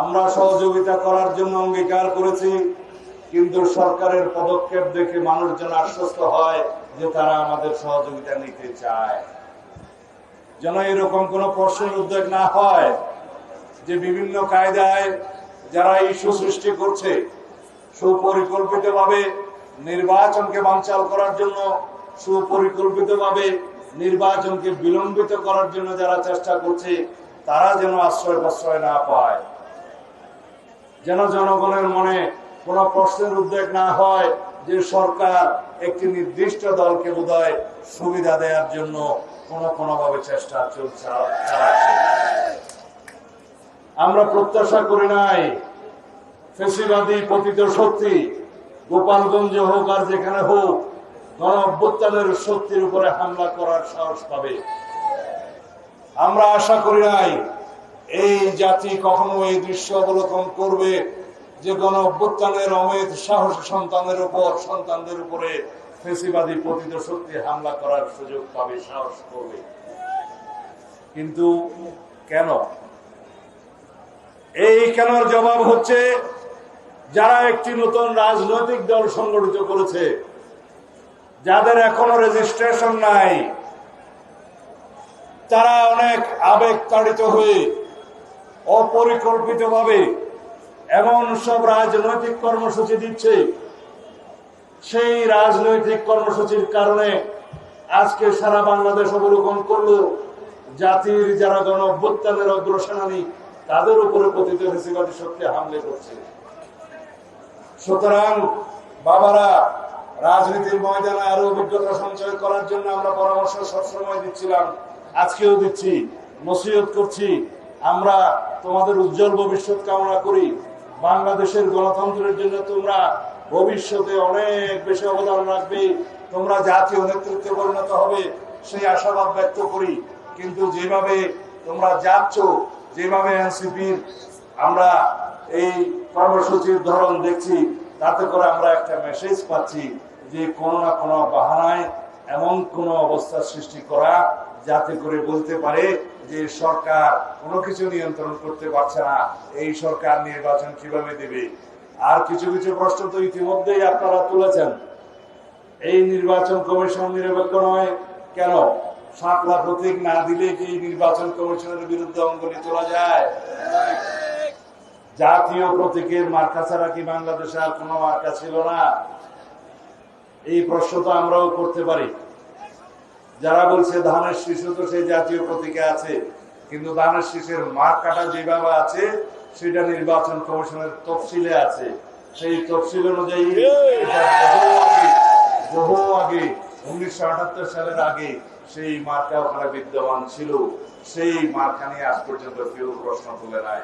আমরা সহযোগিতা করার জন্য অঙ্গীকার করেছি, কিন্তু সরকারের পদক্ষেপ দেখে মানুষ যেন আশ্বস্ত হয় যে তারা আমাদের সহযোগিতা নিতে চায়। যেন এরকম কোনো প্রশ্নের উদ্বেগ না হয় যে বিভিন্ন কায়দায় যারা ইস্যু সৃষ্টি করছে, সুপরিকল্পিতভাবে নির্বাচনকে বানচাল করার জন্য, সুপরিকল্পিতভাবে নির্বাচনকে বিলম্বিত করার জন্য যারা চেষ্টা করছে, তারা যেন আশ্রয় প্রশ্রয় না পায়। যেন জনগণের মনে কোনো প্রশ্নের উদ্বেগ না হয় যে সরকার একটি নির্দিষ্ট দলকে বোধহয় সুবিধা দেওয়ার জন্য কোনোভাবে চেষ্টা চলছে। আমরা প্রত্যাশা করি নাই ফ্যাসিবাদী পতিত শক্তি গোপালগঞ্জে হোক আর যেখানে হোক গণ অভ্যুত্থানের শক্তির উপরে হামলা করার সাহস পাবে। আমরা আশা করি নাই এই জাতি কখনো এই দৃশ্য অবলোকন করবে যে গণ অভ্যুত্থানের অমেধ সাহসী সন্তানদের উপরে ফ্যাসিবাদী পতিত শক্তি হামলা করার সুযোগ পাবে, সাহস করবে। কিন্তু কেন? এই কেনর জবাব হচ্ছে যারা একটি নতুন রাজনৈতিক দল সংগঠিত করেছে, যাদের এখনো রেজিস্ট্রেশন নাই, তারা অনেক আবেগ তাড়িত হয়ে অপরিকল্পিতভাবে এমন সব রাজনৈতিক কর্মসূচি দিচ্ছে, সেই রাজনৈতিক কর্মসূচির কারণে আজকে সারা বাংলাদেশ অবলোকন করলো জাতির যারা গণ অভ্যুত্থানের অগ্রসেনানী তাদের উপরে পতিত ফ্যাসিবাদী শক্তি হামলে করছে। সুতরাং বাবারা, রাজনীতির ময়দানে আরো অভিজ্ঞতা সঞ্চয় করার জন্য আমরা পরামর্শ সবসময় দিচ্ছিলাম, আজকেও দিচ্ছি, নসিহত করছি। আমরা তোমাদের উজ্জ্বল ভবিষ্যৎ কামনা করি। বাংলাদেশের গণতন্ত্রের জন্য তোমরা ভবিষ্যতে অনেক বেশি অবদান রাখবে, তোমরা জাতীয় নেতৃত্বে পরিণত হবে, সেই আশাবাদ ব্যক্ত করি। কিন্তু যেভাবে তোমরা যাচ্ছ, যেভাবে এনসিপির আমরা এই কর্মসূচির ধরন দেখছি, তাতে করে আমরা একটা মেসেজ পাচ্ছি যে কোনো না কোনো বাহানায় এমন কোন অবস্থা সৃষ্টি করা যাতে করে বলতে পারে যে সরকার কোনো কিছু নিয়ন্ত্রণ করতে পারছে না, এই সরকার নির্বাচন কিভাবে দেবে। আর কিছু কিছু প্রশ্ন তো ইতিমধ্যেই আপনারা তুলেছেন। এই নির্বাচন কমিশন নিরপেক্ষ নয় কেন? শাপলা প্রতীক না দিলে কি নির্বাচন কমিশনের বিরুদ্ধে অঙ্গুলি তোলা যায়? জাতীয় প্রতীকের মার্কা ছাড়া কি বাংলাদেশে আর কোনো মার্কা ছিল না? এই প্রশ্ন তো আমরাও করতে পারি। যারা বলছে ধানের শীষও তো সেই জাতীয় প্রতীকে আছে, কিন্তু ধানের শীষের মার্কাটা যেভাবে আছে সেটা নির্বাচন কমিশনের তফসিলে আছে। সেই তফসিল অনুযায়ী বহু আগে 1978 সালের আগে সেই মার্কা ওখানে বিদ্যমান ছিল। সেই মার্কা নিয়ে আজ পর্যন্ত কেউ প্রশ্ন তুলে নাই।